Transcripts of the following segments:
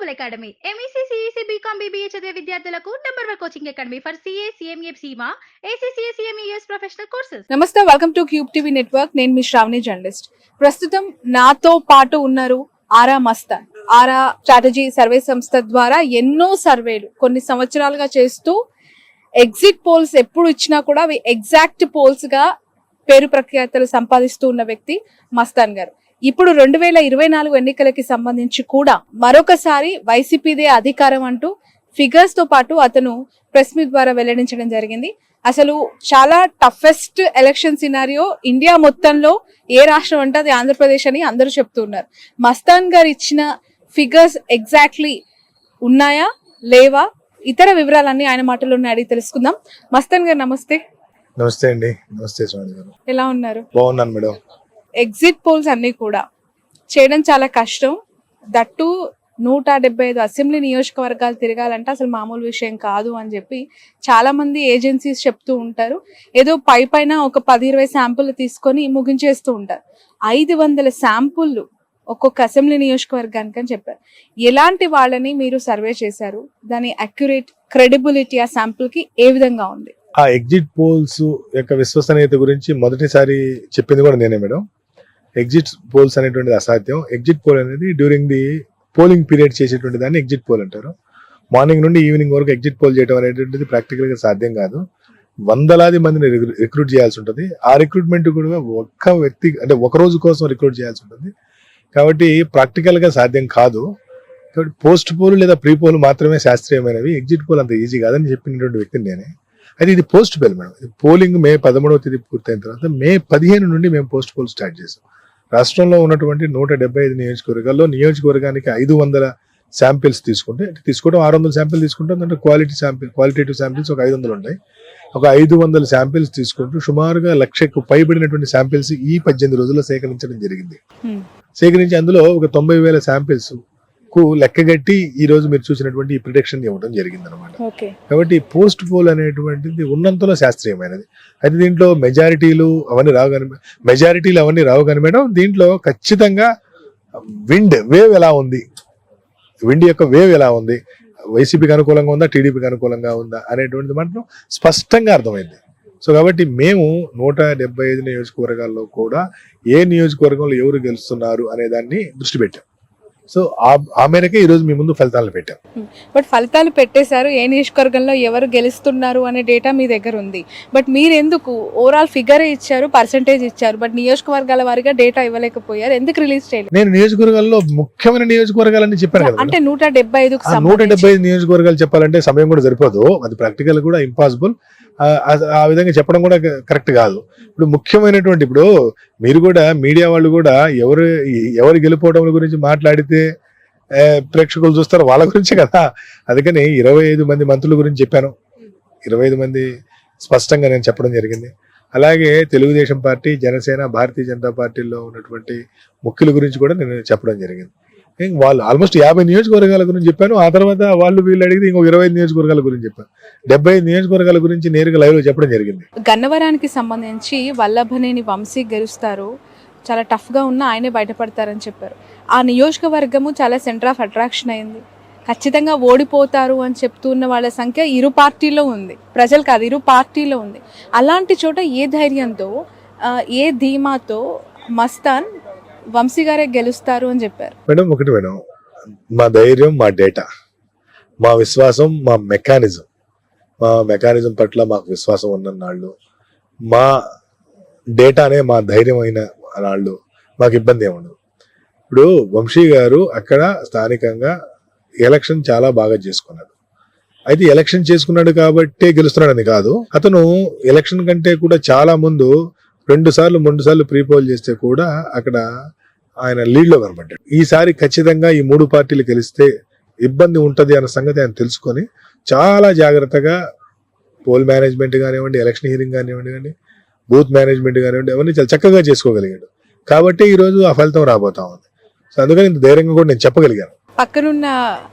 Global academy MEC CEC BCom BBA చదివే విద్యార్థులకు number 1 coaching academy for CA CMA CIMA ACCA CMES professional courses. నమస్తే, welcome to Cube TV network. నేను మీ Sravani journalist. ప్రస్తుతం నాతో పాటు ఉన్నారు ఆరా మస్తాన్. ఆరా స్ట్రాటజీ సర్వే సంస్థ ద్వారా ఎన్నో సర్వేలు కొన్ని సంవత్సరాలుగా చేస్తూ ఎగ్జిట్ పోల్స్ ఎప్పుడు ఇచ్చినా కూడా అవి ఎగ్జాక్ట్ పోల్స్ గా పేరు ప్రఖ్యాతలు సంపాదిస్తూ ఉన్న వ్యక్తి మస్తాన్ గారు. ఇప్పుడు 2024 ఎన్నికలకి సంబంధించి కూడా మరొకసారి వైసీపీదే అధికారం అంటూ ఫిగర్స్ తో పాటు అతను ప్రెస్ మీట్ ద్వారా వెల్లడించడం జరిగింది. అసలు చాలా టఫెస్ట్ ఎలక్షన్ సినారియో ఇండియా మొత్తంలో ఏ రాష్ట్రం అంటే అది ఆంధ్రప్రదేశ్ అని అందరూ చెప్తున్నారు. మస్తాన్ గారు ఇచ్చిన ఫిగర్స్ ఎగ్జాక్ట్లీ ఉన్నాయా లేవా, ఇతర వివరాలన్నీ ఆయన మాటల్లోనే అడిగి తెలుసుకుందాం. మస్తాన్ గారు నమస్తే. నమస్తే అండి. నమస్తే స్వామి గారు. ఎలా ఉన్నారు? బాగున్నాను మేడం. ఎగ్జిట్ పోల్స్ అన్ని కూడా చేయడం చాలా కష్టం. దట్టు 175 అసెంబ్లీ నియోజకవర్గాలు తిరగాలంటే అసలు మామూలు విషయం కాదు అని చెప్పి చాలా మంది ఏజెన్సీస్ చెప్తూ ఉంటారు. ఏదో పైన ఒక 10-20 శాంపుల్ తీసుకొని ముగించేస్తూ ఉంటారు. 500 శాంపుల్ ఒక్కొక్క అసెంబ్లీ నియోజకవర్గానికి అని చెప్పారు. ఎలాంటి వాళ్ళని మీరు సర్వే చేశారు? దాని అక్యురేట్ క్రెడిబిలిటీ ఆ శాంపుల్ కి ఏ విధంగా ఉంది? ఆ ఎగ్జిట్ పోల్స్ యొక్క విశ్వసనీయత గురించి మొదటిసారి చెప్పింది కూడా నేనే మేడం. ఎగ్జిట్ పోల్స్ అనేటువంటిది అసాధ్యం. ఎగ్జిట్ పోల్ అనేది డ్యూరింగ్ ది పోలింగ్ పీరియడ్ చేసేటువంటి దాన్ని ఎగ్జిట్ పోల్ అంటారు. మార్నింగ్ నుండి ఈవినింగ్ వరకు ఎగ్జిట్ పోల్ చేయడం అనేటువంటిది ప్రాక్టికల్ గా సాధ్యం కాదు. వందలాది మందిని రిక్రూట్ చేయాల్సి ఉంటుంది. ఆ రిక్రూట్మెంట్ కూడా ఒక్క వ్యక్తి అంటే ఒక రోజు కోసం రిక్రూట్ చేయాల్సి ఉంటుంది. కాబట్టి ప్రాక్టికల్ గా సాధ్యం కాదు. కాబట్టి పోస్ట్ పోల్ లేదా ప్రీ పోల్ మాత్రమే శాస్త్రీయమైనవి. ఎగ్జిట్ పోల్ అంత ఈజీ కాదని చెప్పినటువంటి వ్యక్తిని నేనే. అయితే ఇది పోస్ట్ పోల్ మేడం. పోలింగ్ మే 13వ తేదీ పూర్తయిన తర్వాత మే 15 నుండి మేము పోస్ట్ పోల్ స్టార్ట్ చేసాం. రాష్ట్రంలో ఉన్నటువంటి 175 నియోజకవర్గాల్లో నియోజకవర్గానికి 500 శాంపిల్స్ తీసుకోవడం 600 శాంపిల్ తీసుకుంటాం. అంటే క్వాలిటేటివ్ శాంపిల్స్ ఒక 500 ఉంటాయి. ఒక 500 శాంపిల్స్ తీసుకుంటూ సుమారుగా 1,00,000కు పైబడినటువంటి శాంపిల్స్ ఈ 18 రోజుల్లో సేకరించడం జరిగింది. సేకరించి అందులో ఒక 90,000 శాంపిల్స్ కు లెక్కగట్టి ఈ రోజు మీరు చూసినటువంటి ఈ ప్రిడిక్షన్ ఇవ్వడం జరిగింది అనమాట. కాబట్టి పోస్ట్ పోల్ అనేటువంటిది ఉన్నంతలో శాస్త్రీయమైనది. అయితే దీంట్లో మెజారిటీలు అవన్నీ రావు కానీ మేడం, దీంట్లో ఖచ్చితంగా విండ్ యొక్క వేవ్ ఎలా ఉంది, వైసీపీకి అనుకూలంగా ఉందా, టీడీపీకి అనుకూలంగా ఉందా అనేటువంటిది మాత్రం స్పష్టంగా అర్థమైంది. సో కాబట్టి మేము 175 నియోజకవర్గాల్లో కూడా ఏ నియోజకవర్గంలో ఎవరు గెలుస్తున్నారు అనే దాన్ని దృష్టి పెట్టాం. సో ఆ మేరకే ఈ రోజు మీ ముందు ఫలితాలు పెట్టాం. బట్ ఫలితాలు పెట్టేశారు, ఏ నియోజకవర్గంలో ఎవరు గెలుస్తున్నారు అనే డేటా మీ దగ్గర ఉంది. బట్ మీరు ఎందుకు ఓవరాల్ ఫిగర్ ఇచ్చారు, పర్సెంటేజ్ ఇచ్చారు, బట్ నియోజకవర్గాల వారిగా డేటా ఇవ్వలేకపోయారు? ఎందుకు రిలీజ్ చేయలేదు? నేను నియోజకవర్గాల్లో ముఖ్యమైన నియోజకవర్గాలని చెప్పాను కదా. అంటే 175 నియోజకవర్గాలు చెప్పాలంటే సమయం కూడా సరిపోదు. అది ప్రాక్టికల్ కూడా ఇంపాసిబుల్. ఆ విధంగా చెప్పడం కూడా కరెక్ట్ కాదు. ఇప్పుడు ముఖ్యమైనటువంటి ఇప్పుడు మీరు కూడా మీడియా వాళ్ళు కూడా ఎవరు గెలుపోవడం గురించి మాట్లాడితే ప్రేక్షకులు చూస్తారు, వాళ్ళ గురించే కదా. అందుకని 25 మంది మంత్రుల గురించి చెప్పాను. 25 మంది స్పష్టంగా నేను చెప్పడం జరిగింది. అలాగే తెలుగుదేశం పార్టీ, జనసేన, భారతీయ జనతా పార్టీలో ఉన్నటువంటి ముఖ్యుల గురించి కూడా నేను చెప్పడం జరిగింది. వాళ్ళు ఆల్మోస్ట్ 50 నియోజకవర్గాల గురించి చెప్పాను. ఆ తర్వాత వీళ్ళు అడిగితే ఇంకో 25 నియోజకవర్గాల గురించి చెప్పాను. 75 నియోజకవర్గాల గురించి నేరుగా లైవ్ లో చెప్పడం జరిగింది. గన్నవరానికి సంబంధించి వల్లభనేని వంశీ గెలుస్తారు, చాలా టఫ్ గా ఉన్న ఆయనే బయటపడతారని చెప్పారు. ఆ నియోజకవర్గము చాలా సెంటర్ ఆఫ్ అట్రాక్షన్ అయింది. ఖచ్చితంగా ఓడిపోతారు అని చెప్తున్న వాళ్ళ సంఖ్య ఇరు పార్టీలో ఉంది, ప్రజలు కాదు ఇరు పార్టీలో ఉంది. అలాంటి చోట ఏ ధైర్యంతో, ఏ ధీమాతో మస్తాన్ వంశీ గారే గెలుస్తారు అని చెప్పారు? మేడం, మా ధైర్యం, మా డేటా, మా విశ్వాసం, మా మెకానిజం పట్ల మాకు విశ్వాసం ఉన్న నాళ్ళు, మా డేటానే మా ధైర్యం అయిన నాళ్ళు మాకు ఇబ్బంది ఏముండదు. ఇప్పుడు వంశీ గారు అక్కడ స్థానికంగా ఎలక్షన్ చాలా బాగా చేసుకున్నాడు. అయితే ఎలక్షన్ చేసుకున్నాడు కాబట్టి గెలుస్తున్నాడని కాదు. అతను ఎలక్షన్ కంటే కూడా చాలా ముందు 2 సార్లు 3 సార్లు ప్రీపోల్ చేస్తే కూడా అక్కడ ఆయన లీడ్ లో కనబడ్డాడు. ఈసారి ఖచ్చితంగా ఈ 3 పార్టీలు గెలిస్తే ఇబ్బంది ఉంటది అన్న సంగతి ఆయన తెలుసుకొని చాలా జాగ్రత్తగా పోల్ మేనేజ్మెంట్ కానివ్వండి, ఎలక్షన్ హీరింగ్ కానివ్వండి, బూత్ మేనేజ్మెంట్ కానివ్వండి, అవన్నీ చాలా చక్కగా చేసుకోగలిగాడు. కాబట్టి ఈ రోజు ఆ ఫలితం రాబోతా ఉంది. సో అందుకని ఇంత ధైర్యంగా కూడా నేను చెప్పగలిగాను. పక్కనున్న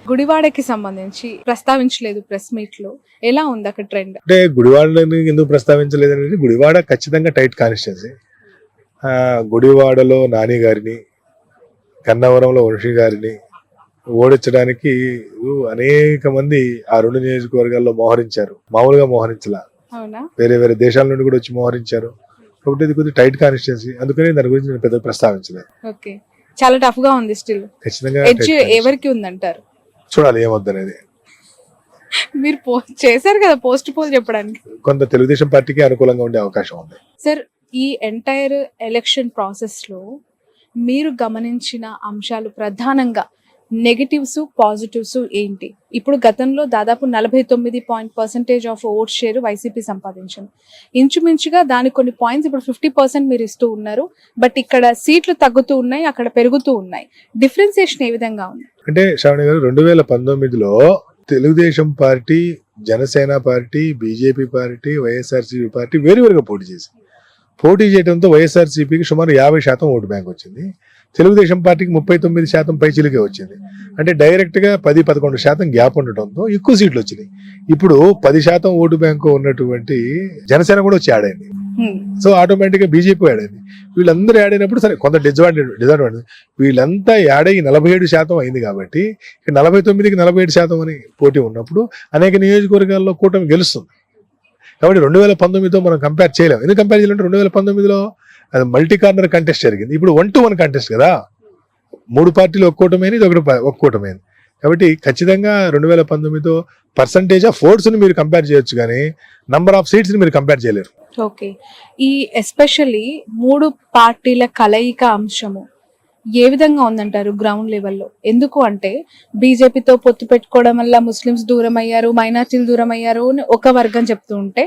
గుడివాడకి సంబంధించి ప్రస్తావించలేదు ప్రెస్ మీట్ లో, ఎలా ఉంది అక్కడ ట్రెండ్? అంటే గుడివాడని ఎందుకు ప్రస్తావించలేదు అనేది, గుడివాడ ఖచ్చితంగా టైట్ కాన్స్టిట్యున్సీ. గుడివాడలో నాని గారిని, కన్నవరంలో వంశీ గారిని, ఓడించడానికి అనేక మంది ఆ 2 నియోజకవర్గాల్లో మోహరించారు. మామూలుగా మోహరించలా, అవునా? వేరే వేరే దేశాల నుండి కూడా వచ్చి మోహరించారు. కాబట్టి ఇది కొద్దిగా టైట్ కాన్స్టిట్యున్సీ, అందుకని దాని గురించి నేను పెద్ద ప్రస్తావించలేదు. ఓకే, చాలా టఫ్ గా ఉంది. స్టిల్ ఖచ్చితంగా ఎడ్జ్ ఎవరికి ఉందంటారు? చూడాలి ఏమవుద్దనేది. మీరు చేశారు కదా పోస్ట్ పోల్ చెప్పడానికి. కొంత తెలుగుదేశం పార్టీకి అనుకూలంగా ఉండే అవకాశం ఉంది. సార్, ఈ ఎంటైర్ ఎలక్షన్ ప్రాసెస్ లో మీరు గమనించిన అంశాలు ప్రధానంగా నెగటివ్స్ పాజిటివ్స్ ఏంటి? ఇప్పుడు గతంలో దాదాపు 49% ఆఫ్ ఓట్ షేర్ వైసీపీ సంపాదించింది. ఇంచుమించుగా దానికి కొన్ని పాయింట్స్ ఇప్పుడు 50% మీరు ఇస్తూ ఉన్నారు. బట్ ఇక్కడ సీట్లు తగ్గుతూ ఉన్నాయి, అక్కడ పెరుగుతూ ఉన్నాయి. డిఫరెన్సియేషన్ ఏ విధంగా ఉంది? అంటే శ్రావణి గారు, 2019లో Telugu Desam party, Janasena party, BJP party, YSRCP party వేరువేరుగా పోటీ చేయడంతో వైఎస్ఆర్సీపీకి సుమారు 50% ఓటు బ్యాంక్ వచ్చింది. తెలుగుదేశం పార్టీకి 39% పైచిలుకే వచ్చింది. అంటే డైరెక్ట్ గా 10-11% గ్యాప్ ఉండటంతో ఎక్కువ సీట్లు వచ్చినాయి. ఇప్పుడు 10% ఓటు బ్యాంకు ఉన్నటువంటి జనసేన కూడా వచ్చి యాడ్ అయింది. సో ఆటోమేటిక్ గా బీజేపీ యాడ్ అయింది. వీళ్ళందరూ యాడ్ అయినప్పుడు సరే కొంత డిజడ్వాంటేజ్, వీళ్ళంతా యాడ్ అయ్యి 47% అయింది. కాబట్టి 49కి 47% అని పోటీ ఉన్నప్పుడు అనేక నియోజకవర్గాల్లో కూటమి గెలుస్తుంది. కాబట్టి 2019తో మనం కంపేర్ చేయలేం. ఎందుకు కంపేర్ చేయాలంటే 2019లో అది మల్టీ కార్నర్ కంటెస్ట్ జరిగింది. ఇప్పుడు 1-1 కంటెస్ట్ కదా, 3 పార్టీలు ఒక కూటమైంది, ఇది ఒక కూటమైంది. కాబట్టి ఖచ్చితంగా 2019తో పర్సంటేజ్ ఆఫ్ ఓట్స్ ని మీరు కంపేర్ చేయొచ్చు, కానీ నంబర్ ఆఫ్ సీట్స్ ని మీరు కంపేర్ చేయలేరు. ఓకే, ఈ ఎస్పెషల్లీ 3 పార్టీల కలయిక అంశము ఏ విధంగా ఉందంటారు గ్రౌండ్ లెవెల్లో? ఎందుకు అంటే బీజేపీతో పొత్తు పెట్టుకోవడం వల్ల ముస్లిమ్స్ దూరం అయ్యారు, మైనార్టీలు దూరం అయ్యారు అని ఒక వర్గం చెప్తూ ఉంటే,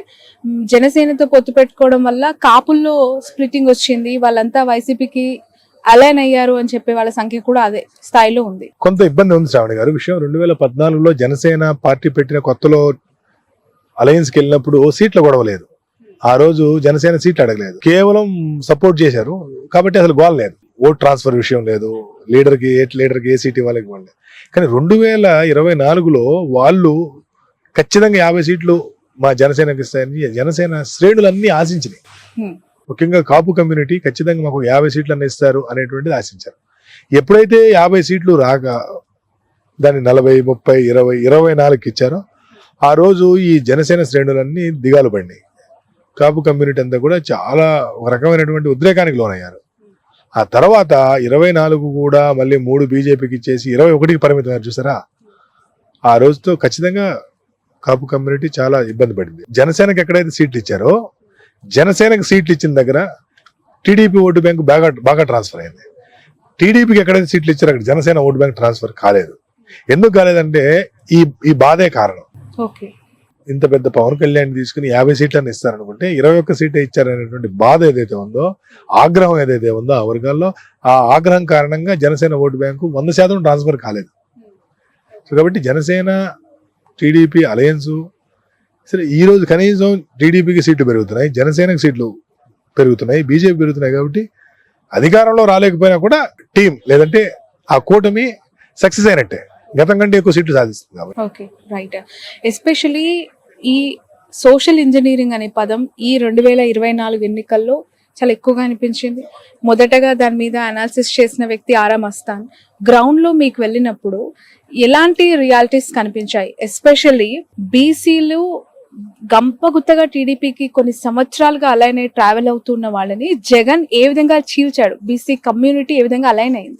జనసేనతో పొత్తు పెట్టుకోవడం వల్ల కాపుల్లో స్ప్లిట్టింగ్ వచ్చింది, వాళ్ళంతా వైసీపీకి అలైన్ అయ్యారు అని చెప్పే వాళ్ళ సంఖ్య కూడా అదే స్థాయిలో ఉంది. కొంత ఇబ్బంది ఉంది శ్రావణి గారు. విషయం 2014లో జనసేన పార్టీ పెట్టిన కొత్తలో అలయన్స్కి వెళ్ళినప్పుడు సీట్ల గొడవ లేదు. ఆ రోజు జనసేన సీట్లు అడగలేదు, కేవలం సపోర్ట్ చేశారు. కాబట్టి అసలు గోల్ లేదు, ఓట్ ట్రాన్స్ఫర్ విషయం లేదు, లీడర్కి ఏ సీట్ ఇవ్వాలి ఇవ్వలేదు. కానీ 2024లో వాళ్ళు ఖచ్చితంగా 50 సీట్లు మా జనసేనకి ఇస్తాయని జనసేన శ్రేణులన్నీ ఆశించినాయి. ముఖ్యంగా కాపు కమ్యూనిటీ ఖచ్చితంగా మాకు 50 సీట్లు అన్న ఇస్తారు అనేటువంటిది ఆశించారు. ఎప్పుడైతే 50 సీట్లు రాక దాన్ని 40, 30, 20, 24కి ఇచ్చారో ఆ రోజు ఈ జనసేన శ్రేణులన్నీ దిగాలు పడినాయి. కాపు కమ్యూనిటీ అంతా కూడా చాలా ఒక రకమైనటువంటి ఉద్రేకానికి లోనయ్యారు. ఆ తర్వాత 24 కూడా మళ్ళీ 3 బీజేపీకి ఇచ్చేసి 21కి పరిమితమయ్యారు. చూసారా, ఆ రోజుతో ఖచ్చితంగా కాపు కమ్యూనిటీ చాలా ఇబ్బంది పడింది. జనసేనకి ఎక్కడైతే సీట్లు ఇచ్చారో, జనసేనకి సీట్లు ఇచ్చిన దగ్గర టీడీపీ ఓటు బ్యాంకు బాగా ట్రాన్స్ఫర్ అయింది. టీడీపీకి ఎక్కడైతే సీట్లు ఇచ్చారో అక్కడ జనసేన ఓటు బ్యాంక్ ట్రాన్స్ఫర్ కాలేదు. ఎందుకు కాలేదంటే ఈ బాధే కారణం. ఓకే, ఇంత పెద్ద పవన్ కళ్యాణ్ తీసుకుని 50 సీట్లను ఇస్తారనుకుంటే 21 సీటే ఇచ్చారనేటువంటి బాధ ఏదైతే ఉందో, ఆగ్రహం ఏదైతే ఉందో ఆ వర్గాల్లో, ఆ ఆగ్రహం కారణంగా జనసేన ఓటు బ్యాంకు 100% ట్రాన్స్ఫర్ కాలేదు. సో కాబట్టి జనసేన టీడీపీ అలయన్స్ సరే ఈ రోజు కనీసం టీడీపీకి సీట్లు పెరుగుతున్నాయి, జనసేనకి సీట్లు పెరుగుతున్నాయి, బీజేపీ పెరుగుతున్నాయి. కాబట్టి అధికారంలో రాలేకపోయినా కూడా టీం లేదంటే ఆ కూటమి సక్సెస్ అయినట్టే, గతం కంటే ఎక్కువ సీట్లు సాధిస్తుంది. కాబట్టి ఓకే, రైట్. ఎస్పెషలీ ఈ సోషల్ ఇంజనీరింగ్ అనే పదం ఈ 2024 ఎన్నికల్లో చాలా ఎక్కువగా అనిపించింది. మొదటగా దాని మీద అనాలిసిస్ చేసిన వ్యక్తి ఆరా మస్తాన్. గ్రౌండ్ లో మీకు వెళ్ళినప్పుడు ఎలాంటి రియాలిటీస్ కనిపించాయి? ఎస్పెషల్లీ బీసీలు గంపగుత్తగా టీడీపీకి కొన్ని సంవత్సరాలుగా అలైన్ అయి ట్రావెల్ అవుతున్న వాళ్ళని జగన్ ఏ విధంగా చీల్చాడు? బీసీ కమ్యూనిటీ ఏ విధంగా అలైన్ అయింది?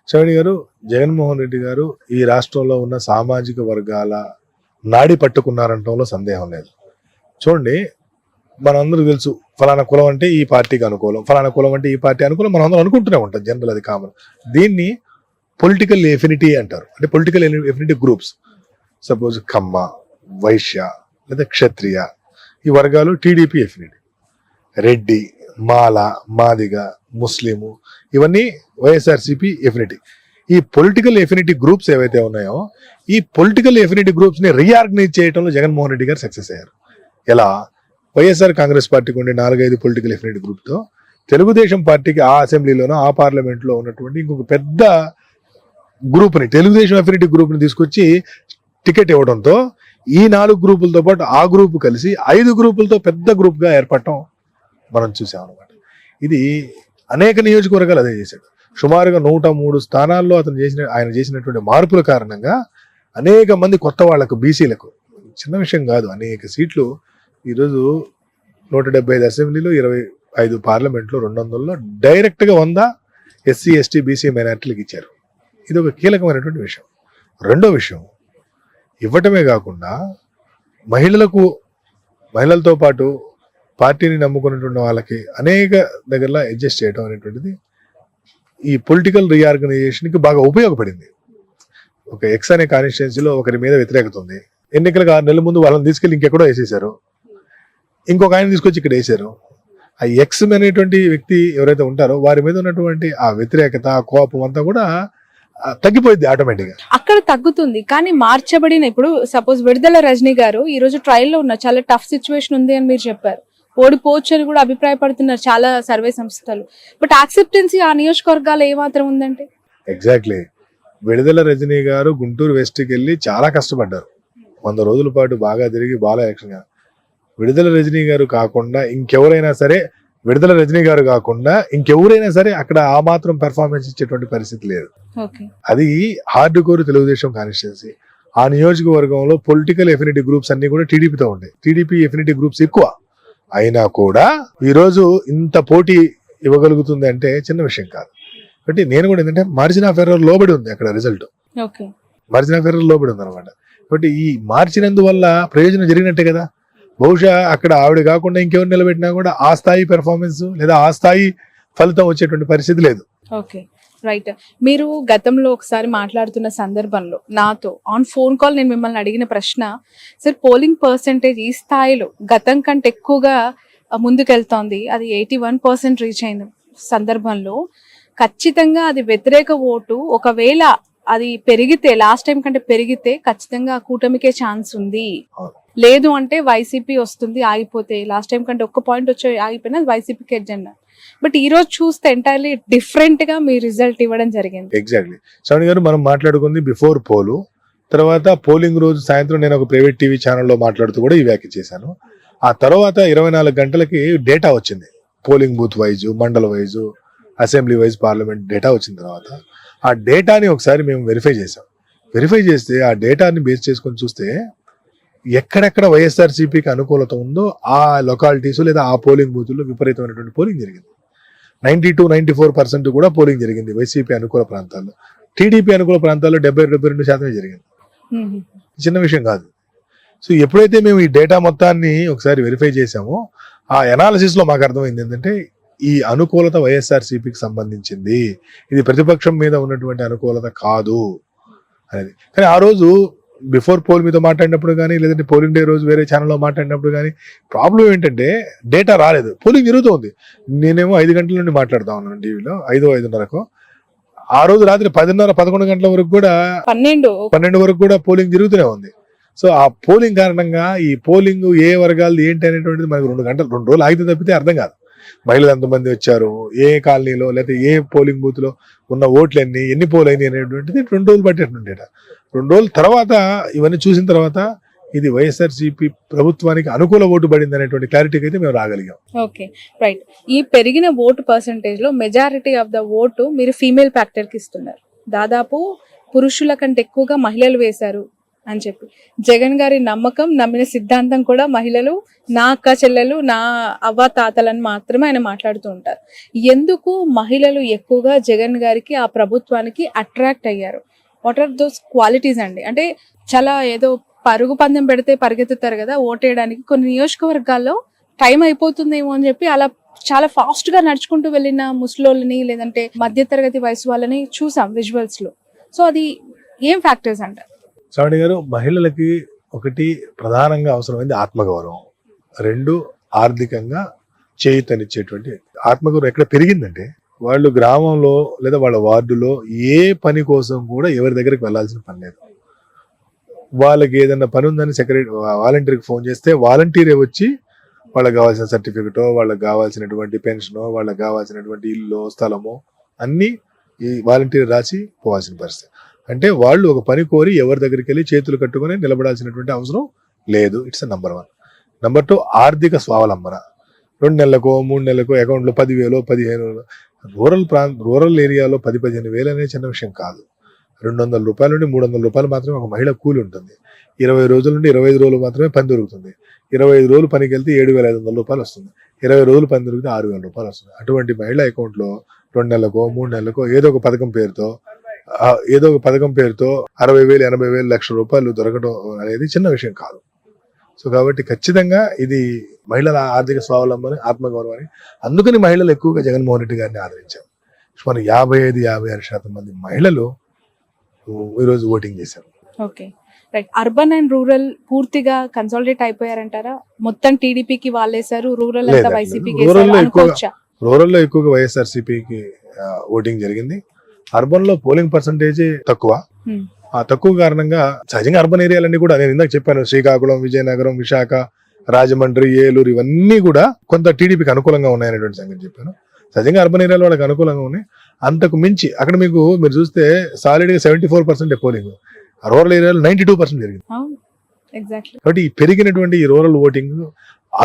చౌడి గారు, జగన్మోహన్ రెడ్డి గారు ఈ రాష్ట్రంలో ఉన్న సామాజిక వర్గాల నాడి పట్టుకున్నారంటంలో సందేహం లేదు. చూడండి, మనందరూ తెలుసు ఫలానా కులం అంటే ఈ పార్టీకి అనుకూలం, ఫలానా కులం అంటే ఈ పార్టీ అనుకూలం, మనం అందరం అనుకుంటూనే ఉంటాం. జనరల్ అది కామన్. దీన్ని పొలిటికల్ ఎఫినిటీ అంటారు. అంటే పొలిటికల్ ఎఫినిటీ గ్రూప్స్, సపోజ్ కమ్మ, వైశ్య లేదా క్షత్రియ, ఈ వర్గాలు టీడీపీ ఎఫినిటీ. రెడ్డి, మాల, మాదిగ, ముస్లిము, ఇవన్నీ వైఎస్ఆర్సీపీ ఎఫినిటీ. ఈ పొలిటికల్ ఎఫినిటీ గ్రూప్స్ ఏవైతే ఉన్నాయో, ఈ పొలిటికల్ ఎఫినిటీ గ్రూప్స్ ని రీఆర్గనైజ్ చేయడంలో జగన్మోహన్ రెడ్డి గారు సక్సెస్ అయ్యారు. ఎలా? వైఎస్ఆర్ కాంగ్రెస్ పార్టీకి ఉండే 4-5 పొలిటికల్ ఎఫినిటీ గ్రూప్ తో తెలుగుదేశం పార్టీకి ఆ అసెంబ్లీలోనో ఆ పార్లమెంట్ లో ఉన్నటువంటి ఇంకొక పెద్ద గ్రూప్ ని, తెలుగుదేశం ఎఫినిటీ గ్రూప్ ని తీసుకొచ్చి టికెట్ ఇవ్వడంతో ఈ 4 గ్రూపులతో పాటు ఆ గ్రూప్ కలిసి 5 గ్రూపులతో పెద్ద గ్రూప్ గా ఏర్పడటం మనం చూసాం అనమాట. ఇది అనేక నియోజకవర్గాలు అదే చేశాడు. సుమారుగా 103 స్థానాల్లో ఆయన చేసినటువంటి మార్పుల కారణంగా అనేక మంది కొత్త వాళ్లకు, బీసీలకు, చిన్న విషయం కాదు, అనేక సీట్లు ఈరోజు 175 అసెంబ్లీలో, 25 పార్లమెంట్లో, 200లో డైరెక్ట్గా 100 ఎస్సీ, ఎస్టీ, బీసీ మైనారిటీలకు ఇచ్చారు. ఇది ఒక కీలకమైనటువంటి విషయం. రెండో విషయం, ఇవ్వటమే కాకుండా మహిళలతో పాటు పార్టీని నమ్ముకున్నటువంటి వాళ్ళకి అనేక దగ్గరలో అడ్జస్ట్ చేయడం అనేటువంటిది ఈ పొలిటికల్ రీఆర్గనైజేషన్కి బాగా ఉపయోగపడింది. ఒక ఎక్స్ అనే కాన్స్టిట్యున్సీలో ఒకరి మీద వ్యతిరేకత ఉంది, ఎన్నికలకు 6 నెలల ముందు వాళ్ళని తీసుకెళ్ళి ఇంకెక్కడో వేసేశారు, ఇంకొక ఆయన తీసుకొచ్చి ఇక్కడ వేశారు. ఆ ఎక్స్ అనేటువంటి వ్యక్తి ఎవరైతే ఉంటారో వారి మీద ఉన్నటువంటి ఆ వ్యతిరేకత, ఆ కోపం అంతా కూడా తగ్గిపోయింది ఆటోమేటిక్ గా. అక్కడ తగ్గుతుంది. కానీ మార్చబడిన ఇప్పుడు సపోజ్ విడుదల రజనీ గారు ఈ రోజు ట్రయల్ లో ఉన్నారు, చాలా టఫ్ సిచ్యువేషన్ ఉంది అని మీరు చెప్పారు, ఓడిపోవచ్చు అని కూడా అభిప్రాయపడుతున్నారు చాలా సర్వే సంస్థలు. బట్ యాక్సెప్టెన్సీ ఆ నియోజకవర్గాలు ఏమాత్రం ఉందంటే? ఎగ్జాక్ట్లీ, విడుదల రజనీ గారు గుంటూరు వెస్ట్కి వెళ్ళి చాలా కష్టపడ్డారు, 100 రోజుల పాటు బాగా తిరిగి బాగా ఎలక్షన్. విడుదల రజనీ గారు కాకుండా ఇంకెవరైనా సరే అక్కడ ఆ మాత్రం పెర్ఫార్మెన్స్ ఇచ్చేటువంటి పరిస్థితి లేదు. అది హార్డ్ కోర్ తెలుగుదేశం కాన్స్టిట్యున్సీ. ఆ నియోజకవర్గంలో పొలిటికల్ ఎఫినిటీ గ్రూప్స్ అన్ని కూడా టీడీపీతో ఉంటాయి. టీడీపీ ఎఫినిటీ గ్రూప్స్ ఎక్కువ అయినా కూడా ఈ రోజు ఇంత పోటీ ఇవ్వగలుగుతుంది అంటే చిన్న విషయం కాదు. కాబట్టి నేను కూడా ఏంటంటే మార్జిన్ ఆఫ్ ఎర్రర్ లోబడి ఉంది అక్కడ రిజల్ట్, మార్జిన్ ఆఫ్ ఎర్రర్ లోబడి ఉంది అనమాట. కాబట్టి ఈ మార్చినందువల్ల ప్రయోజనం జరిగినట్టే కదా. బహుశా అక్కడ ఆవిడ కాకుండా ఇంకెవరు నిలబెట్టినా కూడా ఆ స్థాయి పెర్ఫార్మెన్స్ లేదా ఆ స్థాయి ఫలితం వచ్చేటువంటి పరిస్థితి లేదు. Okay, right. మీరు గతంలో ఒకసారి మాట్లాడుతున్న సందర్భంలో నాతో ఆన్ ఫోన్ కాల్ నేను మిమ్మల్ని అడిగిన ప్రశ్న, సార్ పోలింగ్ పర్సెంటేజ్ ఈ స్థాయిలో గతం కంటే ఎక్కువగా ముందుకెళ్తోంది, అది 81% రీచ్ అయిన సందర్భంలో ఖచ్చితంగా అది వ్యతిరేక ఓటు ఒకవేళ అది పెరిగితే, లాస్ట్ టైం కంటే పెరిగితే ఖచ్చితంగా కూటమికే ఛాన్స్ ఉంది, లేదు అంటే వైసీపీ వస్తుంది ఆగిపోతే, లాస్ట్ టైం కంటే ఒక్క పాయింట్ వచ్చి ఆగిపోయినా వైసీపీకి ఎడ్జెండా. బట్ ఈ రోజు చూస్తే ఎంటైర్లీ డిఫరెంట్ గా మీ రిజల్ట్ ఇవ్వడం జరిగింది. ఎగ్జాక్ట్లీ శ్రవణి గారు, మనం మాట్లాడుకుంది బిఫోర్ పోలు, తర్వాత పోలింగ్ రోజు సాయంత్రం నేను ఒక ప్రైవేట్ టీవీ ఛానల్లో మాట్లాడుతూ కూడా ఈ వ్యాఖ్య చేశాను. ఆ తర్వాత 24 గంటలకి డేటా వచ్చింది, పోలింగ్ బూత్ వైజ్, మండల wise, assembly wise, parliament data వచ్చిన తర్వాత ఆ డేటాని ఒకసారి మేము వెరిఫై చేసాం. వెరిఫై చేస్తే ఆ డేటాని బేస్ చేసుకొని చూస్తే ఎక్కడెక్కడ వైఎస్ఆర్సీపీకి అనుకూలత ఉందో ఆ లొకాలిటీస్ లేదా ఆ పోలింగ్ బూతుల్లో విపరీతమైనటువంటి పోలింగ్ జరిగింది. 92-94% కూడా పోలింగ్ జరిగింది వైసీపీ అనుకూల ప్రాంతాల్లో. టీడీపీ అనుకూల ప్రాంతాల్లో 70-72% జరిగింది. చిన్న విషయం కాదు. సో ఎప్పుడైతే మేము ఈ డేటా మొత్తాన్ని ఒకసారి వెరిఫై చేసామో ఆ ఎనాలిసిస్ లో మాకు అర్థమైంది ఏంటంటే ఈ అనుకూలత వైఎస్ఆర్సీపీకి సంబంధించింది, ఇది ప్రతిపక్షం మీద ఉన్నటువంటి అనుకూలత కాదు అనేది. కానీ ఆ రోజు బిఫోర్ పోల్ మీతో మాట్లాడినప్పుడు కానీ, లేదంటే పోలింగ్ డే రోజు వేరే ఛానల్లో మాట్లాడినప్పుడు కానీ ప్రాబ్లం ఏంటంటే డేటా రాలేదు, పోలింగ్ జరుగుతుంది. నేనేమో 5 గంటల నుండి మాట్లాడుతా ఉన్నాను టీవీలో, 5-5:30కు. ఆ రోజు రాత్రి 10:30-11 గంటల వరకు కూడా, 12 వరకు కూడా పోలింగ్ జరుగుతూనే ఉంది. సో ఆ పోలింగ్ కారణంగా ఈ పోలింగ్ ఏ వర్గాలు ఏంటి అనేటువంటిది మనకు 2 రోజులు ఆగితే తప్పితే అర్థం కాదు. మహిళలు ఎంతమంది వచ్చారు, ఏ కాలనీలో లేకపోతే ఏ పోలింగ్ బూత్ లో ఉన్న ఓట్లు ఎన్ని పోల్ అయినాయి అనేటువంటిది 2 రోజులు పట్టేటువంటి 2 రోజుల తర్వాత ఇవన్నీ చూసిన తర్వాత ఇది వైఎస్ఆర్సీపీ ప్రభుత్వానికి అనుకూల ఓటు పడింది అనేటువంటి క్లారిటీకి అయితే మేము రాగలిగాం. Okay, right. ఈ పెరిగిన ఓటు పర్సంటేజ్ లో మెజారిటీ ఆఫ్ ద ఓటు మీరు ఫీమేల్ ఫ్యాక్టర్ కి ఇస్తున్నారు, దాదాపు పురుషుల కంటే ఎక్కువగా మహిళలు వేశారు అని చెప్పి. జగన్ గారి నమ్మకం, నమ్మిన సిద్ధాంతం కూడా మహిళలు, నా అక్క చెల్లెలు, నా అవ్వ తాతలని మాత్రమే ఆయన మాట్లాడుతూ ఉంటారు. ఎందుకు మహిళలు ఎక్కువగా జగన్ గారికి, ఆ ప్రభుత్వానికి అట్రాక్ట్ అయ్యారు? వాట్ ఆర్ దోస్ క్వాలిటీస్ అండి? అంటే చాలా ఏదో పరుగు పందెం పెడితే పరిగెత్తుతారు కదా ఓటేయడానికి, కొన్ని నియోజకవర్గాల్లో టైం అయిపోతుందేమో అని చెప్పి అలా చాలా ఫాస్ట్ గా నడుచుకుంటూ వెళ్ళిన ముసలోళ్ళని, లేదంటే మధ్యతరగతి వయసు వాళ్ళని చూసాం విజువల్స్ లో. సో అది ఏం ఫ్యాక్టర్స్ అంటారు? శ్రావణి గారు, మహిళలకి ఒకటి ప్రధానంగా అవసరమైంది ఆత్మగౌరవం, 2 ఆర్థికంగా చేయూతనిచ్చేటువంటి ఆత్మగౌరవం. ఎక్కడ పెరిగిందంటే వాళ్ళు గ్రామంలో లేదా వాళ్ళ వార్డులో ఏ పని కోసం కూడా ఎవరి దగ్గరికి వెళ్లాల్సిన పని లేదు. వాళ్ళకి ఏదైనా పని ఉందని వాలంటీర్కి ఫోన్ చేస్తే వాలంటీరే వచ్చి వాళ్ళకి కావాల్సిన సర్టిఫికెటో, వాళ్ళకి కావాల్సినటువంటి పెన్షనో, వాళ్ళకి కావాల్సినటువంటి ఇల్లు, స్థలమో అన్ని ఈ వాలంటీర్ రాసి పోవాల్సిన పరిస్థితి. అంటే వాళ్ళు ఒక పని కోరి ఎవరి దగ్గరికి వెళ్ళి చేతులు కట్టుకుని నిలబడాల్సినటువంటి అవసరం లేదు. It's number 1. నెంబర్ 2, ఆర్థిక స్వావలంబన. 2 నెలలకో 3 నెలలకో అకౌంట్లో 10,000 15,000 రూరల్ ఏరియాలో 10-15 వేలు అనేది చిన్న విషయం కాదు. 200 రూపాయల నుండి 300 రూపాయలు మాత్రమే ఒక మహిళ కూలి ఉంటుంది. 20 రోజుల నుండి 25 రోజులు మాత్రమే పని దొరుకుతుంది. 25 రోజులు పనికి వెళ్తే 7,500 రూపాయలు వస్తుంది. 20 రోజులు పని దొరికితే 6,000 రూపాయలు వస్తుంది. అటువంటి మహిళ అకౌంట్లో 2 నెలలకో 3 నెలలకో ఏదో ఒక పథకం పేరుతో 60,000, 80,000, లక్ష రూపాయలు దొరకడం అనేది చిన్న విషయం కాదు. సో కాబట్టి ఖచ్చితంగా ఇది మహిళల ఆర్థిక స్వావలంబన, ఆత్మగౌరవాన్ని, అందుకని మహిళలు ఎక్కువగా జగన్మోహన్ రెడ్డి గారిని ఆదరించారు. మన 55-56% మంది మహిళలు ఈరోజు ఓటింగ్ చేశారు. Okay, right. Urban and rural పూర్తిగా కన్సాలిడేట్ అయిపోయారంటారా? మొత్తం టీడీపీకి వాళ్ళేసారు, రూరల్ అంతా వైసీపీకి అనుకోవచ్చా? రూరల్ లో ఎక్కువగా వైఎస్ఆర్సీపీకి ఓటింగ్ జరిగింది. అర్బన్ లో పోలింగ్ పర్సంటేజ్ తక్కువ. ఆ తక్కువ కారణంగా సహజంగా అర్బన్ ఏరియాలన్నీ కూడా నేను ఇందాక చెప్పాను, శ్రీకాకుళం, విజయనగరం, విశాఖ, రాజమండ్రి, ఏలూరు ఇవన్నీ కూడా కొంత టీడీపీకి అనుకూలంగా ఉన్నాయనేటువంటి సంగతి చెప్పాను. సహజంగా అర్బన్ ఏరియాలో వాళ్ళకి అనుకూలంగా ఉన్నాయి. అంతకు మించి అక్కడ మీరు చూస్తే సాలిడ్ గా 74% పోలింగ్, రూరల్ ఏరియాలో 92% జరిగింది. కాబట్టి ఈ పెరిగినటువంటి ఈ రూరల్ ఓటింగ్,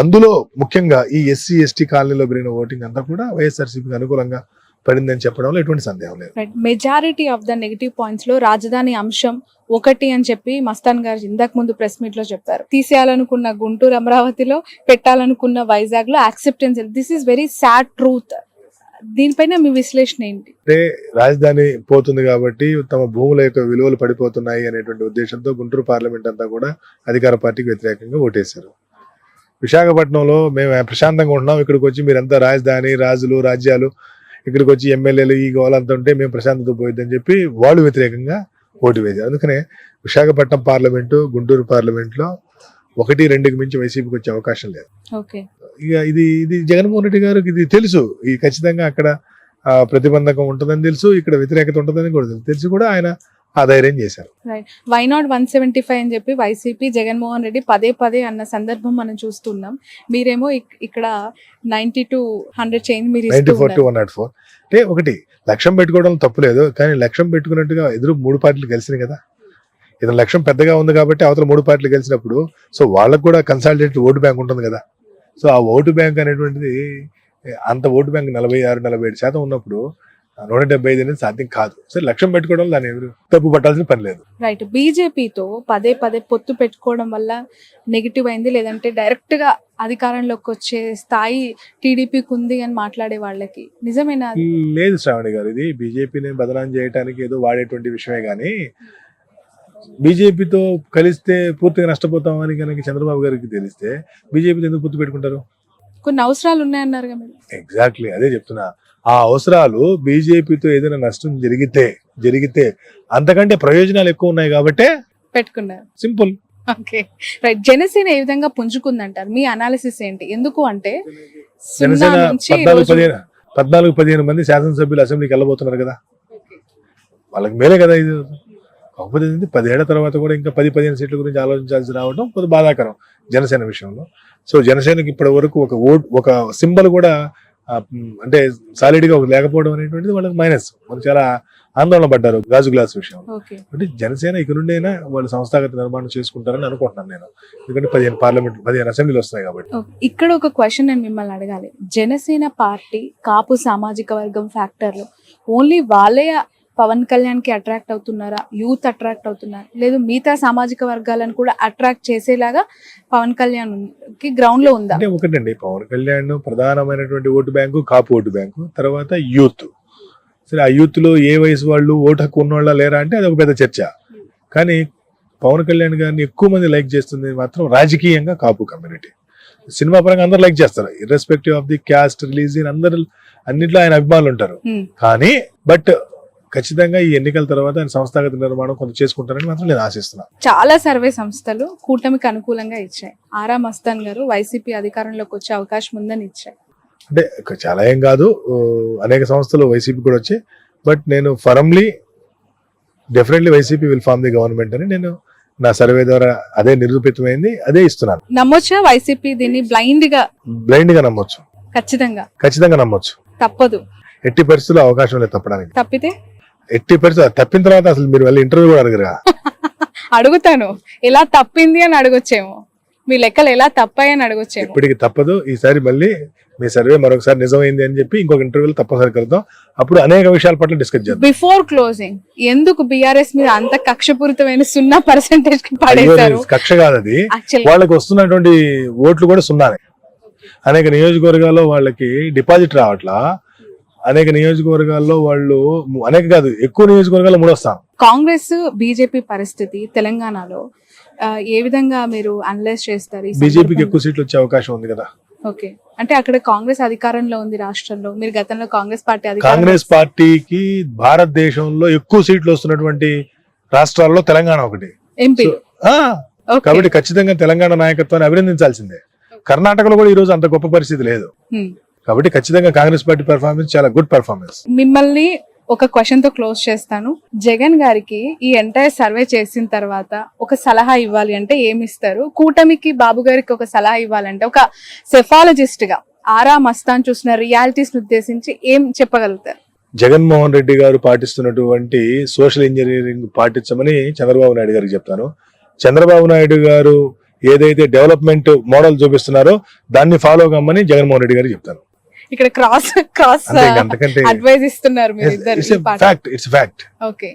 అందులో ముఖ్యంగా ఈ ఎస్సీ ఎస్టీ కాలనీలో పెరిగిన ఓటింగ్ అంతా కూడా వైఎస్ఆర్సీపీకి అనుకూలంగా పడిందని చెప్పడంలో ఎటువంటి సందేహం లేదు. Majority of the negative points లో రాజధాని అంశం ఒకటి అని చెప్పి మస్తాన్ గారు ఇందాక ముందు ప్రెస్ మీట్ లో చెప్పారు. తీసేయాలనుకున్న గుంటూరు, అమరావతిలో పెట్టాలనుకున్న వైజాగ్ లో acceptance. This is very sad truth. దీనిపైన మీ విశ్లేషణ ఏంటి? అంటే రాజధాని పోతుంది కాబట్టి తమ భూముల యొక్క విలువలు పడిపోతున్నాయి అనేటువంటి ఉద్దేశంతో గుంటూరు పార్లమెంట్ అంతా కూడా అధికార పార్టీకి వ్యతిరేకంగా ఓటేశారు. విశాఖపట్నంలో మేము ప్రశాంతంగా ఉంటున్నాం, ఇక్కడికి వచ్చి మీరంతా రాజధాని, రాజులు, రాజ్యాలు, ఇక్కడికి వచ్చి ఎమ్మెల్యేలు ఈ గోలంతా ఉంటే మేము ప్రశాంతత పోయిద్దని చెప్పి వాళ్ళు వ్యతిరేకంగా ఓటు వేశారు. అందుకనే విశాఖపట్నం పార్లమెంటు, గుంటూరు పార్లమెంట్లో 1-2కి మించి వైసీపీకి వచ్చే అవకాశం లేదు. ఇక ఇది జగన్మోహన్ రెడ్డి గారికి ఇది తెలుసు. ఈ ఖచ్చితంగా అక్కడ ప్రతిబంధకం ఉంటుందని తెలుసు, ఇక్కడ వ్యతిరేకత ఉంటుందని కూడా తెలుసు కూడా ఆయన ఆ ధైర్యం చేశారు. వై నాట్ 175 అని చెప్పి వైసీపీ, జగన్మోహన్ రెడ్డి పదే అన్న సందర్భం మనం చూస్తున్నాం. మీరేమో ఇక్కడ 90-100 చేంజ్, మీరు 94-104. అంటే ఒకటి లక్ష్యం పెట్టుకోవడం తప్పులేదు, కానీ లక్ష్యం పెట్టుకున్నట్టుగా ఎదురు 3 పార్టీలు కలిసినాయి కదా. ఇతని లక్ష్యం పెద్దగా ఉంది కాబట్టి అవతల 3 పార్టీలు కలిసినప్పుడు సో వాళ్ళకు కూడా కన్సాలిడేటెడ్ ఓటు బ్యాంక్ ఉంటుంది కదా. సో ఆ ఓటు బ్యాంక్ అనేటువంటిది అంత ఓటు బ్యాంక్ 46-47% ఉన్నప్పుడు 175 అనేది సాధ్యం కాదు. సో లక్ష్యం పెట్టుకోవడం దాన్ని ఎవరు తప్పు పట్టాల్సిన పని లేదు. రైట్. బీజేపీతో పదే పొత్తు పెట్టుకోవడం వల్ల నెగిటివ్ అయింది, లేదంటే డైరెక్ట్ గా అధికారంలోకి వచ్చే స్థాయి టీడీపీకి ఉంది అని మాట్లాడే వాళ్ళకి నిజమేనా? లేదు శ్రావణి గారు, ఇది బీజేపీని బదనాం చేయడానికి ఏదో వాడేటువంటి విషయమే గానీ, బీజేపీతో కలిస్తే పూర్తిగా నష్టపోతామని కనుక చంద్రబాబు గారికి తెలిస్తే బీజేపీతో ఎందుకు పొత్తు పెట్టుకుంటారు? కొన్ని అవసరాలు ఉన్నాయన్నారు కదా. ఎగ్జాక్ట్లీ అదే చెప్తున్నా. ఆ అవసరాలు బీజేపీతో ఏదైనా నష్టం జరిగితే అంతకంటే ప్రయోజనాలు ఎక్కువ ఉన్నాయి కాబట్టి పెట్టుకున్నారు. సింపుల్. Okay, right. జనసేన ఏ విధంగా పుంజుకుందంటారు? మీ అనాలిసిస్ ఏంటి? ఎందుకు అంటే జనసేన 14-15 మంది శాసనసభ్యులు అసెంబ్లీకి వెళ్ళబోతున్నారు కదా, వాళ్ళకి మేలే కదా ఇది. కాకపోతే 10 ఏళ్ల తర్వాత కూడా ఇంకా 10-15 సీట్ల గురించి ఆలోచించాల్సి రావడం కొంచెం బాధాకరం జనసేన విషయంలో. సో జనసేనకి ఇప్పటి వరకు ఒక సింబల్ కూడా అంటే సాలిడ్ గా లేకపోవడం అనేటువంటిది వాళ్ళకి మైనస్. వాళ్ళు చాలా ఆందోళన పడ్డారు గాజు గ్లాస్ విషయంలో. అంటే జనసేన ఇక నుండి అయినా వాళ్ళు సంస్థాగత నిర్మాణం చేసుకుంటారని అనుకుంటున్నాను నేను, ఎందుకంటే 15 అసెంబ్లీలు వస్తాయి కాబట్టి. ఇక్కడ ఒక క్వశ్చన్ నేను మిమ్మల్ని అడగాలి. జనసేన పార్టీ కాపు సామాజిక వర్గం ఫ్యాక్టర్ లో ఓన్లీ వాళ్ళే పవన్ కళ్యాణ్ కి అట్రాక్ట్ అవుతున్నారా, యూత్ అట్రాక్ట్ అవుతున్నారు, లేదు మిగతా సామాజిక వర్గాలను కూడా అట్రాక్ట్ చేసేలాగా పవన్ కళ్యాణ్ కి గ్రౌండ్ లో ఉందా? అంటే ఒకటండి, పవన్ కళ్యాణ్ ప్రధానమైనటువంటి ఓటు బ్యాంకు కాపు ఓటు బ్యాంకు, తర్వాత యూత్. సరే, ఆ యూత్ లో ఏ వయసు వాళ్ళు ఓటు హక్కు ఉన్నవాళ్ళ లేరా అంటే అది ఒక పెద్ద చర్చ. కానీ పవన్ కళ్యాణ్ గారిని ఎక్కువ మంది లైక్ చేస్తుంది మాత్రం రాజకీయంగా కాపు కమ్యూనిటీ. సినిమా పరంగా అందరు లైక్ చేస్తారు, irrespective of the caste, religion, అందరు అన్నిట్లో ఆయన అభిమానులు ఉంటారు. కానీ బట్ ఖచ్చితంగా ఈ ఎన్నికల తర్వాత ఆయన సంస్థాగత నిర్మాణం కొంత చేసుకుంటారని మాత్రం నేను ఆశిస్తున్నాను. చాలా సర్వే సంస్థలు కూటమికి అనుకూలంగా ఇచ్చాయి. ఆరా మస్తాన్ గారు వైసీపీ అధికారంలోకి వచ్చే అవకాశం ఉందని ఇచ్చాయి. అంటే చాలా ఏం కాదు, అనేక సంస్థలు వైసీపీ కూడా వచ్చాయి. బట్ నేను firmly definitely YCP will form the government అని నేను నా సర్వే ద్వారా అదే నిరూపితమైంది, అదే ఇస్తున్నాను. నమ్మొచ్చా వైసీపీ దీన్ని బ్లైండ్ గా నమ్మొచ్చు? ఖచ్చితంగా నమ్మొచ్చు. తప్పదు, ఎట్టి పరిస్థితుల్లో అవకాశం లేదు తప్పడానికి. తప్పితే ఎట్టి పరిస్థితులు తప్పిన తర్వాత అసలు మీరు వెళ్ళి ఇంటర్వ్యూ కూడా అడగరా? అడుగుతాను, ఎలా తప్పింది అని అడగొచ్చేమో, మీ లెక్కలు ఎలా తప్పాయని అడగొచ్చేమో. ఇప్పటికి తప్పదు. ఈసారి మళ్ళీ మీ సర్వే మరొకసారి నిజమైంది అని చెప్పి ఇంకొక ఇంటర్వ్యూలో తప్పనిసరి కలుద్దాం. అప్పుడు అనేక విషయాల పట్ల డిస్కస్ చేద్దాం. బిఫోర్ క్లోజింగ్ ఎందుకు బీఆర్ఎస్ మీద అంత కక్షపూరితమైన 0% కి పడేశారు? కక్ష కాదు అది, Actually, వాళ్ళకి వస్తున్నటువంటి ఓట్లు కూడా సున్నానే. అనేక నియోజకవర్గాల్లో వాళ్ళకి డిపాజిట్ రావట్లా, అనేక నియోజకవర్గాల్లో వాళ్ళు అనేక కాదు ఎక్కువ నియోజకవర్గాల్లో మూడొస్తాం. కాంగ్రెస్ బీజేపీ పరిస్థితి తెలంగాణలో ఏ విధంగా మీరు అనలైజ్ చేస్తారు? బీజేపీకి ఎక్కువ సీట్లు వచ్చే అవకాశం ఉంది కదా. ఓకే, అంటే అక్కడ కాంగ్రెస్ అధికారంలో ఉంది రాష్ట్రంలో. మీరు గతంలో కాంగ్రెస్ పార్టీ కాంగ్రెస్ పార్టీకి భారతదేశంలో ఎక్కువ సీట్లు వస్తున్నటువంటి రాష్ట్రాల్లో తెలంగాణ ఒకటి. ఎంపీ. కాబట్టి ఖచ్చితంగా తెలంగాణ నాయకత్వాన్ని అభినందించాల్సిందే. కర్ణాటకలో కూడా ఈ రోజు అంత గొప్ప పరిస్థితి లేదు. కాబట్టి ఖచ్చితంగా కాంగ్రెస్ పార్టీ పెర్ఫార్మెన్స్ చాలా గుడ్ పెర్ఫార్మెన్స్. మిమ్మల్ని ఒక క్వశ్చన్ తో క్లోజ్ చేస్తాను. జగన్ గారికి ఈ ఎంటైర్ సర్వే చేసిన తర్వాత ఒక సలహా ఇవ్వాలి అంటే ఏమి ఇస్తారు? కూటమికి బాబు గారికి ఒక సలహా ఇవ్వాలంటే ఒక సెఫాలజిస్ట్ గా ఆరా మస్తాన్ చూసిన రియాలిటీస్ ఉద్దేశించి ఏం చెప్పగలుగుతారు? జగన్మోహన్ రెడ్డి గారు పాటిస్తున్నటువంటి సోషల్ ఇంజనీరింగ్ పాటించమని చంద్రబాబు నాయుడు గారికి చెప్తాను. చంద్రబాబు నాయుడు గారు ఏదైతే డెవలప్మెంట్ మోడల్ చూపిస్తున్నారో దాన్ని ఫాలో కమ్మని జగన్మోహన్ రెడ్డి గారికి చెప్తాను. ఇక్కడ క్రాస్ అడ్వైజ్ ఇస్తున్నారు మీరు ఇద్దరు. ఓకే,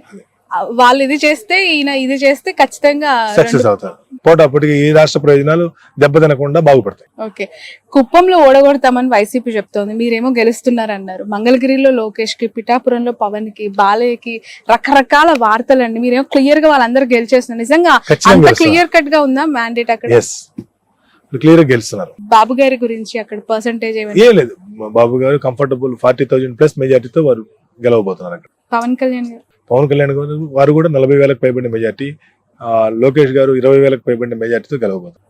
వాళ్ళు ఇది చేస్తే ఈయన ఇది చేస్తే ఖచ్చితంగా సక్సెస్ అవుతారు. పోటాపోటీగా ఈ రాష్ట్ర ప్రయోజనాలు దెబ్బతినకుండా బాగుపడతాయి. ఓకే, కుప్పంలో ఓడగొడతామని వైసీపీ చెప్తోంది, మీరేమో గెలుస్తున్నారన్నారు. మంగళగిరిలో లోకేష్ కి, పిఠాపురంలో పవన్ కి, బాలయ్యకి రకరకాల వార్తలండి. మీరేమో క్లియర్ గా వాళ్ళందరూ గెలిచేస్తున్నారు. నిజంగా అంత క్లియర్ కట్ గా ఉందా మ్యాండేట్ అక్కడ? క్లియర్ గా గెలుస్తున్నారు. బాబు గారి గురించి అక్కడ పర్సంటేజ్ ఏం లేదు. బాబు గారు కంఫర్టబుల్ 40,000+ మెజార్టీతో వారు గెలవబోతున్నారు. అక్కడ పవన్ కళ్యాణ్ గారు వారు కూడా 40,000కు పైబడిన మెజార్టీ, లోకేష్ గారు 20,000కు పైబడిన మెజార్టీతో గెలవబోతున్నారు.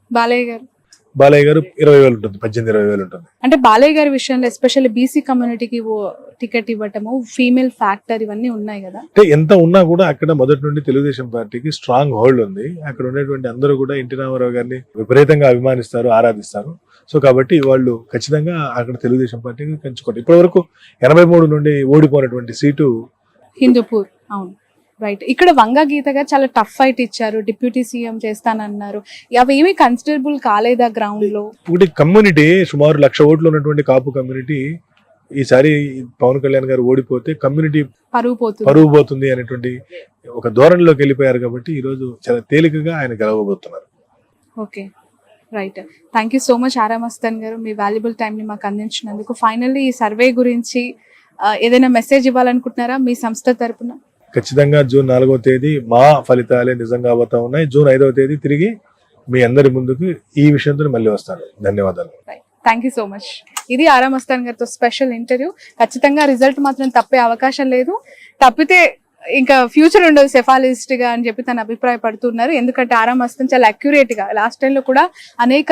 బాలయ్య గారు 20,000 ఉంటుంది, 18-20,000 ఉంటుంది. అంటే బాలయ్య గారి విషయంలో ఎస్పెషల్లీ బీసీ కమ్యూనిటీకి టికెట్ ఇవ్వటము, ఫీమేల్ ఫ్యాక్టర్ ఇవన్నీ ఉన్నాయి కదా. అంటే ఎంత ఉన్నా కూడా అక్కడ మొదటి నుండి తెలుగుదేశం పార్టీకి స్ట్రాంగ్ హోల్డ్ ఉంది. అక్కడ ఉన్నటువంటి అందరూ కూడా ఎన్టీ రామారావు గారిని విపరీతంగా అభిమానిస్తారు, ఆరాధిస్తారు. సో కాబట్టి వాళ్ళు ఖచ్చితంగా అక్కడ తెలుగుదేశం పార్టీకి పెంచుకోండి. ఇప్పటి వరకు 83 నుండి ఓడిపోయినటువంటి సీటు హిందూపూర్. అవును, రైట్. ఇక్కడ వంగ గీత గారు చాలా టఫ్ ఫైట్ ఇచ్చారు, డిప్యూటీ సీఎం చేస్తానన్నారు. అవి ఏమీ కన్సిడరబుల్ కాలేదా గ్రౌండ్ లో? ఒకటి కమ్యూనిటీ సుమారు 1,00,000 ఓట్లు ఉన్నటువంటి కాపు కమ్యూనిటీ ఈసారి పవన్ కళ్యాణ్ గారు ఓడిపోతే కమ్యూనిటీ పరువు పోతుంది అనేటువంటి ఒక ధోరణిలోకి వెళ్ళిపోయారు. కాబట్టి ఈ రోజు చాలా తేలికగా ఆయన గెలవబోతున్నారు. Okay, right. Thank you so much Aaraa Mastan గారు, మీ వాల్యుబుల్ టైం ని మాకు అందించినందుకు. ఫైనల్లీ ఈ సర్వే గురించి ఏదైనా మెసేజ్ ఇవ్వాలనుకుంటున్నారా మీ సంస్థ తరపున? ఖచ్చితంగా జూన్ 4వ తేదీ మా ఫలితాలే నిజంగా అవుతా ఉన్నాయి. జూన్ 5వ తేదీ తిరిగి మీ అందరి ముందుకు ఈ విషయంతో మళ్ళీ వస్తాను. ధన్యవాదాలు. Thank you so much. ఇది ఆరా మస్తాన్ గారితో స్పెషల్ ఇంటర్వ్యూ. ఖచ్చితంగా రిజల్ట్ మాత్రం తప్పే అవకాశం లేదు. తప్పితే ఇంకా ఫ్యూచర్ ఉండదు సెఫాలజిస్ట్ గా అని చెప్పి తను అభిప్రాయపడుతున్నారు. ఎందుకంటే ఆరా మస్తాన్ చాలా అక్యురేట్ గా లాస్ట్ టైం లో కూడా అనేక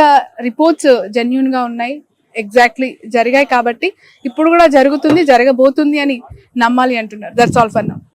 రిపోర్ట్స్ జెన్యూన్ గా ఉన్నాయి, ఎగ్జాక్ట్లీ జరిగాయి. కాబట్టి ఇప్పుడు కూడా జరుగుతుంది, జరగబోతుంది అని నమ్మాలి అంటున్నారు. That's all for now.